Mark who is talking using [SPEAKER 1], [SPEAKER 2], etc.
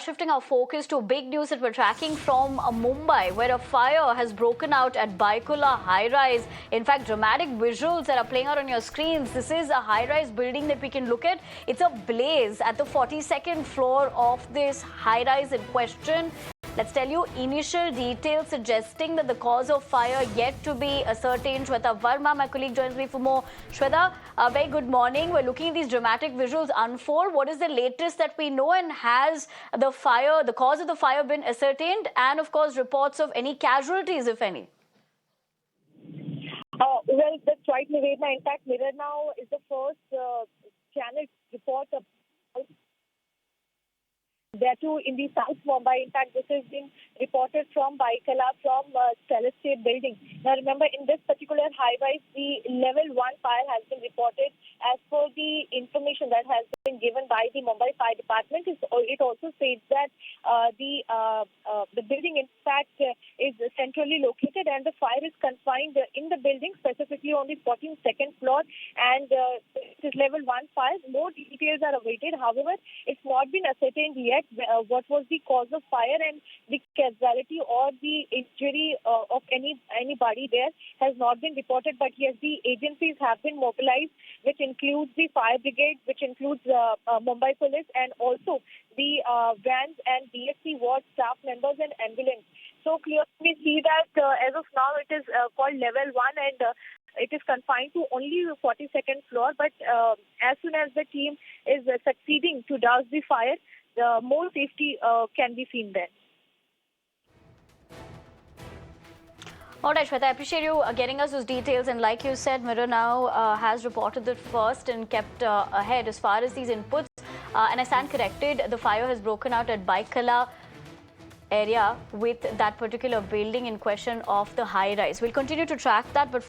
[SPEAKER 1] Shifting our focus to big news that we're tracking from Mumbai, where a fire has broken out at Byculla high-rise. In fact, dramatic visuals that are playing out on your screens. This is a high-rise building that we can look at. It's a blaze at the 42nd floor of this high-rise in question. Let's tell you initial details suggesting that the cause of fire yet to be ascertained. Shweta Verma, my colleague, joins me for more. Shweta, very good morning. We're looking at these dramatic visuals unfold. What is the latest that we know, and has the cause of the fire been ascertained? And of course, reports of any casualties, if any.
[SPEAKER 2] Well, that's right, Nivedna. In fact, Mirror Now is the first channel report of there too in the South Mumbai. In fact, this has been reported from Byculla, from Stellar State building. Now, remember, in this particular high-rise, the level 1 fire has been reported. As per the information that has been given by the Mumbai Fire Department, it also says that the building, in fact, is centrally located, and the fire is confined in the building, specifically on the 42nd floor, and it is level 1 fire. More details are awaited. However, it's not been ascertained yet what was the cause of fire, and the casualty or the injury of anybody there has not been reported. But yes, the agencies have been mobilized, which includes the fire brigade, which includes Mumbai police, and also the vans and DSC ward staff members and ambulance. So clearly we see that as of now it is called level 1, and it is confined to only the 42nd floor. But as soon as the team is succeeding to douse the fire, more safety can be seen there.
[SPEAKER 1] All right, Shweta, I appreciate you getting us those details. And like you said, Mirror Now has reported it first and kept ahead as far as these inputs. And I stand corrected, the fire has broken out at Byculla area with that particular building in question of the high-rise. We'll continue to track that, but